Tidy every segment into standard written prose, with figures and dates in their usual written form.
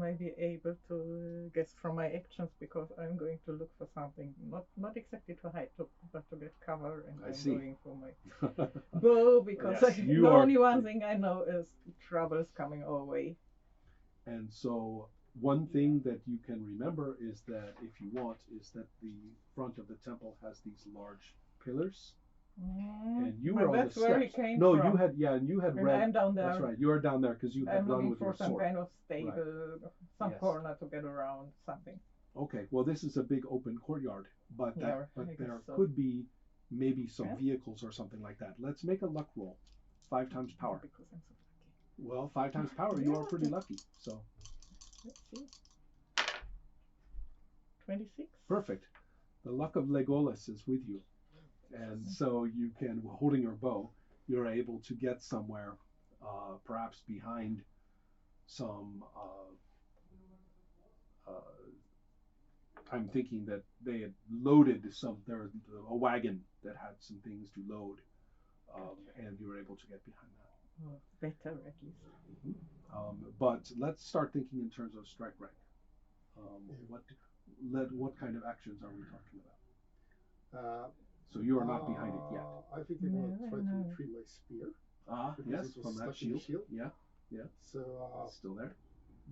I be able to guess from my actions, because I'm going to look for something, not exactly to hide, but to get cover, and I'm going for my bow, because Yes, the only one thing I know is trouble's coming our way. And so one thing that you can remember is that, if you want, is that the front of the temple has these large pillars. And you were on that's the where steps. He came no, from. you had, yeah, and you had read. I'm down there. That's right. You are down there because you had I'm run looking with for your some sword. kind of stable, Right. some Yes. corner to get around something. Okay. Well, this is a big open courtyard, but Yeah, there so. could be maybe some Yeah. vehicles or something like that. Let's make a luck roll. 5 times power. Because I'm so lucky. Well, 5 times power, you are pretty lucky. So let's see. 26. Perfect. The luck of Legolas is with you. And so you can, holding your bow, you're able to get somewhere, perhaps behind some. I'm thinking that they had loaded a wagon that had some things to load, and you were able to get behind that. Oh, better at least. But let's start thinking in terms of strike rank. What kind of actions are we talking about? So you are not behind it yet. I think I'm going to try to retrieve my spear. Yes, from that shield. Yeah. So still there.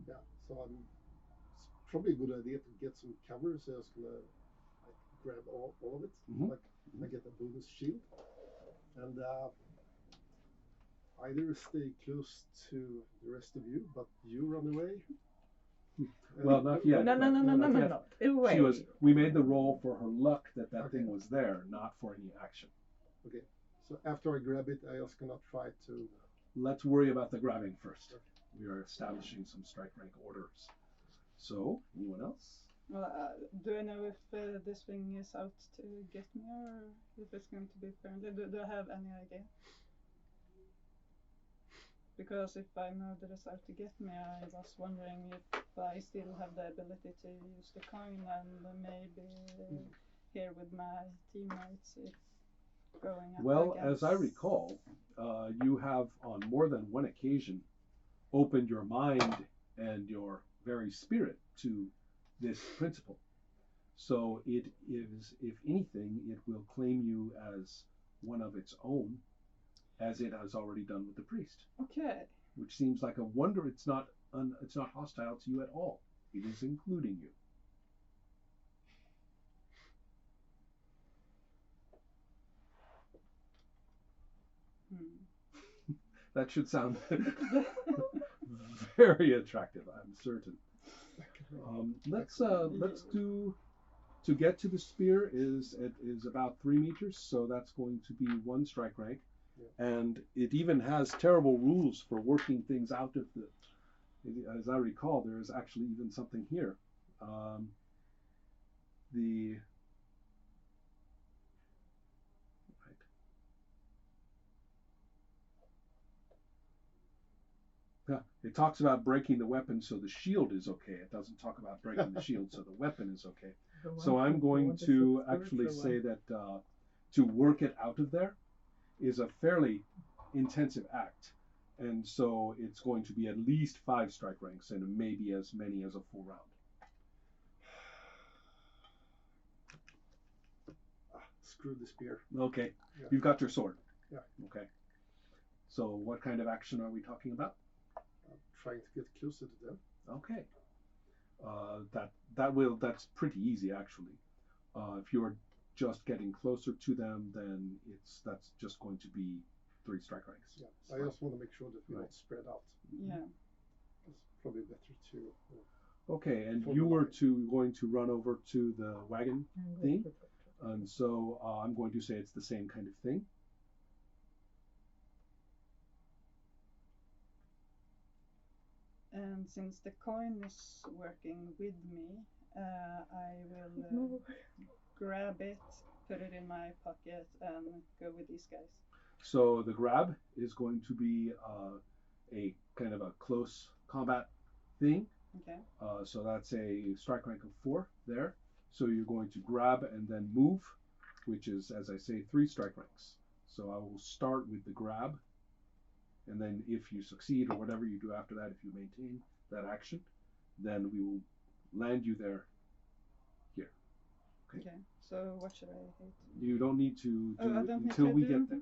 Yeah. So it's probably a good idea to get some cover. So I was gonna grab all of it. I get a bonus shield, and either stay close to the rest of you, but you run away. Well, not yet. No. We made the roll for her luck that thing was there, not for any action. Okay. So after I grab it, I was gonna try to. Let's worry about the grabbing first. Okay. We are establishing some strike rank orders. So, anyone else? Well, do I know if this thing is out to get me, or if it's going to be friendly? Do I have any idea? Because if I know that it's out to get me, I was wondering if I still have the ability to use the coin, and maybe here with my teammates, if going up. Well, as I recall, you have on more than one occasion opened your mind and your very spirit to this principle. So it is, if anything, it will claim you as one of its own, as it has already done with the priest. Okay. Which seems like a wonder it's not hostile to you at all. It is including you. That should sound very attractive, I'm certain. Let's do, to get to the spear is about 3 meters, so that's going to be 1 strike rank. Yeah. And it even has terrible rules for working things out of as I recall, there is actually even something here. It talks about breaking the weapon, so the shield is okay. It doesn't talk about breaking the shield, so the weapon is okay. So I'm going to actually say that to work it out of there is a fairly intensive act. And so it's going to be at least 5 strike ranks, and maybe as many as a full round. Screw the spear. Okay. Yeah. You've got your sword. Yeah. Okay. So what kind of action are we talking about? Trying to get closer to them. Okay. That's pretty easy, actually. If you're just getting closer to them, then that's just going to be 3 strike ranks. Yeah. So I just want to make sure that we're not spread out. Yeah. It's probably better to. Okay, and you were going to run over to the wagon thing, and so I'm going to say it's the same kind of thing. And since the coin is working with me, I will grab it, put it in my pocket, and go with these guys. So the grab is going to be a kind of a close combat thing. Okay. So that's a strike rank of 4 there. So you're going to grab and then move, which is, as I say, 3 strike ranks. So I will start with the grab. And then if you succeed or whatever you do after that, if you maintain that action, then we will land you there here. Okay. So what should I hit? You don't need to do it until we get there.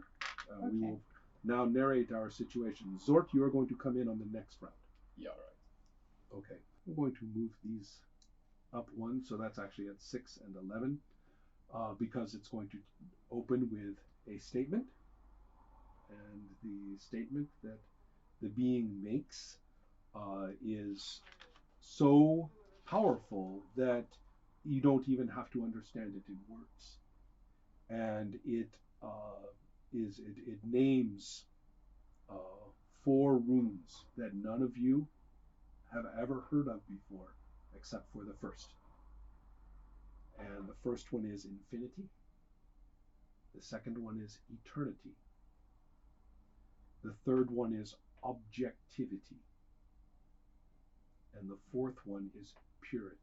We will now narrate our situation. Zort, you are going to come in on the next round. Yeah, right. Okay. I'm going to move these up one, so that's actually at 6 and 11, because it's going to open with a statement. And the statement that the being makes is so powerful that you don't even have to understand it in words. And it names 4 runes that none of you have ever heard of before, except for the first. And the first one is infinity. The second one is eternity. The third one is objectivity. And the fourth one is purity.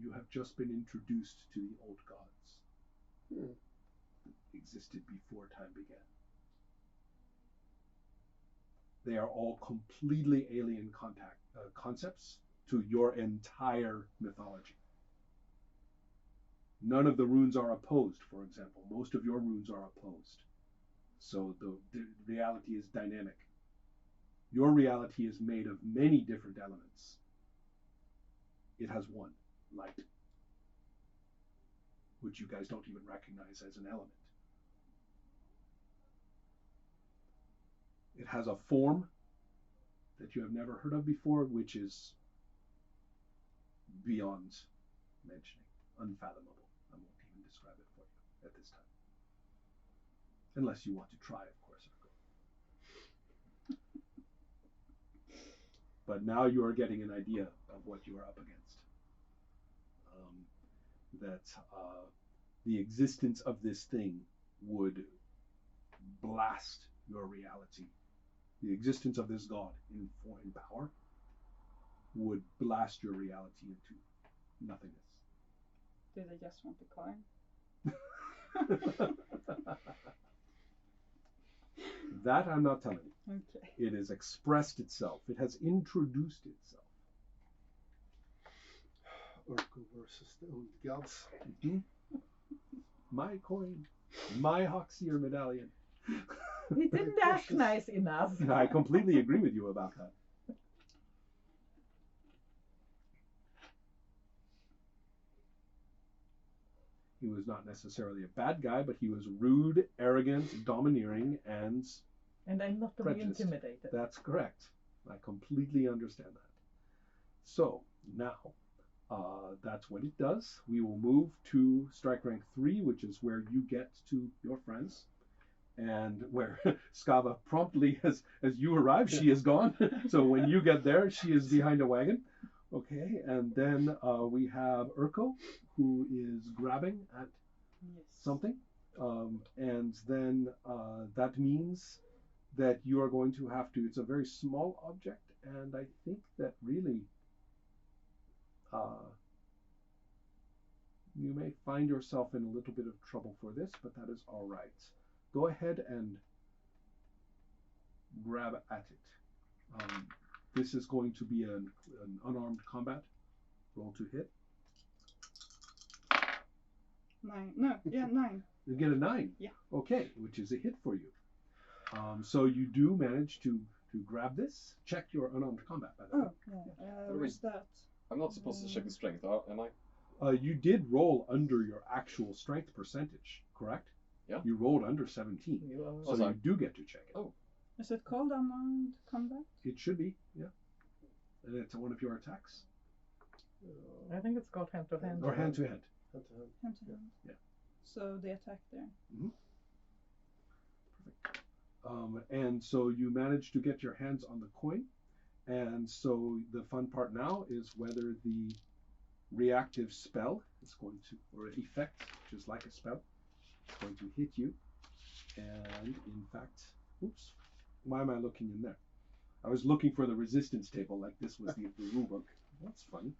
You have just been introduced to the old gods that existed before time began. They are all completely alien concepts to your entire mythology. None of the runes are opposed, for example. Most of your runes are opposed. So the reality is dynamic. Your reality is made of many different elements. It has one, light, which you guys don't even recognize as an element. It has a form that you have never heard of before, which is beyond mentioning, unfathomable. I won't even describe it for you at this time. Unless you want to try, of course. But now you are getting an idea of what you are up against. The existence of this thing would blast your reality. The existence of this god in power would blast your reality into nothingness. Do they just want the coin? That I'm not telling you. Okay. It has expressed itself. It has introduced itself. Urko versus the old gods. Mm-hmm. My coin. My Hoxier medallion. He didn't act nice enough. I completely agree with you about that. He was not necessarily a bad guy, but he was rude, arrogant, domineering, and I'm not to prejudiced. be intimidated. That's correct. I completely understand that. So now, that's what it does. We will move to strike rank 3, which is where you get to your friends, and where Skava promptly, as you arrive, she is gone. So when you get there, she is behind a wagon. Okay, and then we have Urko, who is grabbing at something, and then that means that you are going to have to, it's a very small object, and I think that really you may find yourself in a little bit of trouble for this, but that is all right. Go ahead and grab at it. This is going to be an unarmed combat. Roll to hit. 9. No, yeah, 9. You get a 9. Yeah. Okay, which is a hit for you. So you do manage to grab this. Check your unarmed combat, by the way. Oh, yeah. Where's that? I'm not supposed to check the strength, am I? You did roll under your actual strength percentage, correct? Yeah. You rolled under 17. So you do get to check it. Oh. Is it called unarmed combat? It should be, yeah. And it's one of your attacks. I think it's called hand to hand. Or hand to hand. Hand to hand. Hand to hand. Yeah. So the attack there. Mm-hmm. Perfect. And so you manage to get your hands on the coin. And so the fun part now is whether the reactive spell is going to, or an effect, which is like a spell, is going to hit you. And in fact, oops, why am I looking in there? I was looking for the resistance table like this was the rule book. That's funny.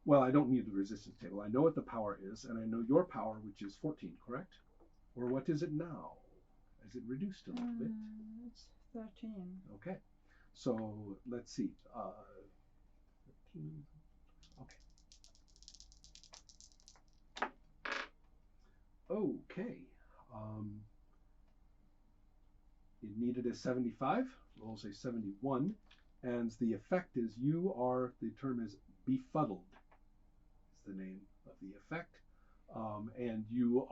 Well, I don't need the resistance table. I know what the power is, and I know your power, which is 14, correct? Or what is it now? Is it reduced a little bit? It's 13. Okay. So let's see. 13. Okay. It needed a 75, rolls a 71, and the effect is the term is befuddled, is the name of the effect. And you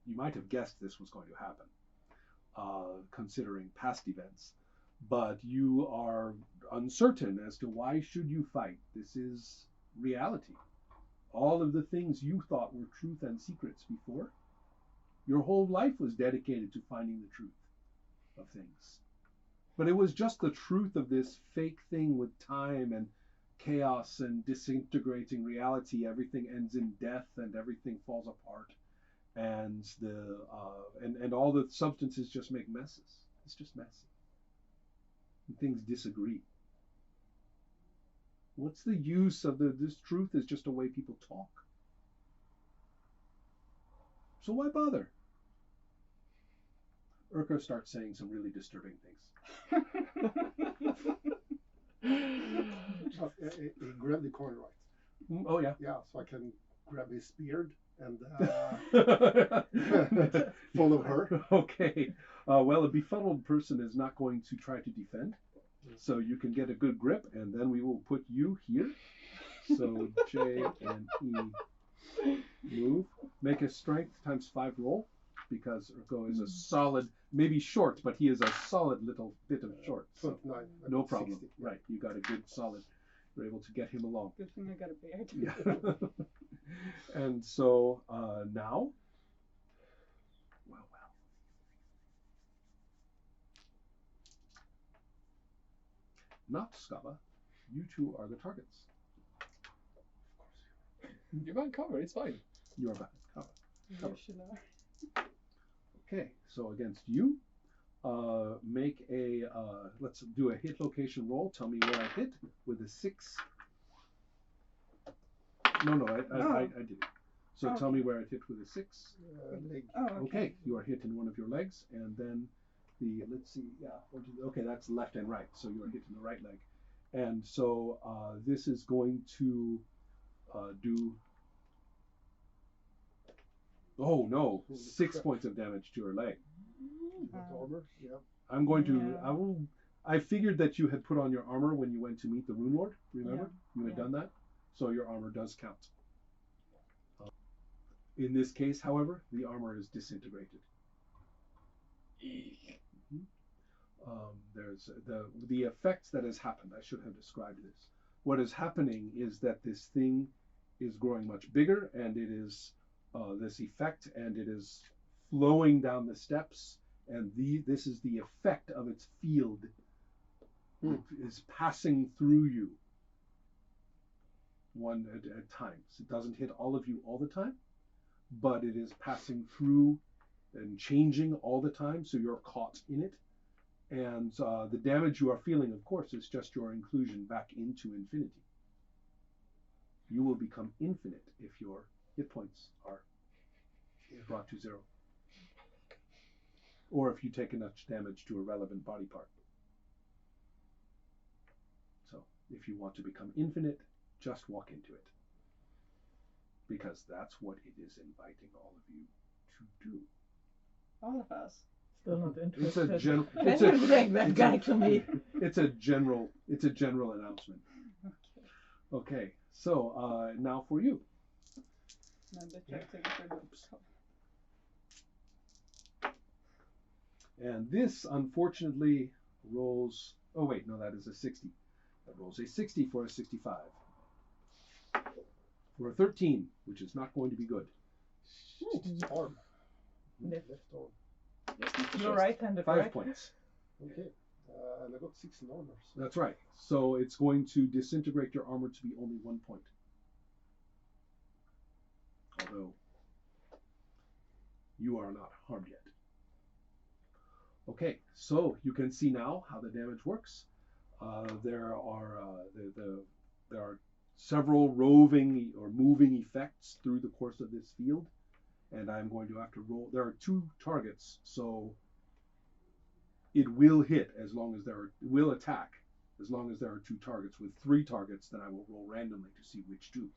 might have guessed this was going to happen, considering past events, but you are uncertain as to why should you fight. This is reality. All of the things you thought were truth and secrets before, your whole life was dedicated to finding the truth of things. But it was just the truth of this fake thing with time and chaos and disintegrating reality. Everything ends in death and everything falls apart. And and all the substances just make messes. It's just messy. And things disagree. What's the use of this truth is just a way people talk. So why bother? Urko starts saying some really disturbing things. Grab the coin, right? Oh yeah. Yeah, so I can grab his beard and follow her. Okay. Well, a befuddled person is not going to try to defend. So you can get a good grip, and then we will put you here. So J and E move. Make a strength times 5 roll, because Urko is a solid, maybe short, but he is a solid little bit of short. So 29. no problem. 60, yeah. Right, you got a good solid. You're able to get him along. Good thing I got a beard. Yeah. And so now, well. Not Skava. You two are the targets. You're behind cover, it's fine. You are behind cover. You should know. Okay, so against you, make a, let's do a hit location roll. Tell me where I hit with a 6. No, I did it. So tell me where I hit with a 6. Leg. Oh, Okay, you are hit in one of your legs, and then let's see, okay, that's left and right, so you are hit in the right leg. And so this is going to do, oh no, 6 points of damage to your leg. Armor, yeah. I'm going to, I figured that you had put on your armor when you went to meet the Rune Lord, remember? You had done that, so your armor does count. In this case, however, the armor is disintegrated. There's the effects that has happened. I should have described this. What is happening is that this thing is growing much bigger, and it is this effect, and it is flowing down the steps, and this is the effect of its field. It is passing through you one at times. It doesn't hit all of you all the time, but it is passing through and changing all the time, so you're caught in it. And the damage you are feeling, of course, is just your inclusion back into infinity. You will become infinite if your hit points are brought to 0. Or if you take enough damage to a relevant body part. So, if you want to become infinite, just walk into it. Because that's what it is inviting all of you to do. All of us. Still not interested. It's a general. Can you bring that guy to me? It's a general announcement. Okay. So now for you. And this unfortunately rolls. Oh wait, no, that is a 60. That rolls a 60 for a 65. For a 13, which is not going to be good. Arm. Left arm. Your right hand, 5 points. Okay. And I got 6 in armor. So. That's right. So it's going to disintegrate your armor to be only 1 point. Although you are not harmed yet. Okay, so you can see now how the damage works. There are several roving or moving effects through the course of this field, and I'm going to have to roll. There are 2 targets, so it will hit as long as will attack as long as there are 2 targets. With 3 targets, then I will roll randomly to see which 2.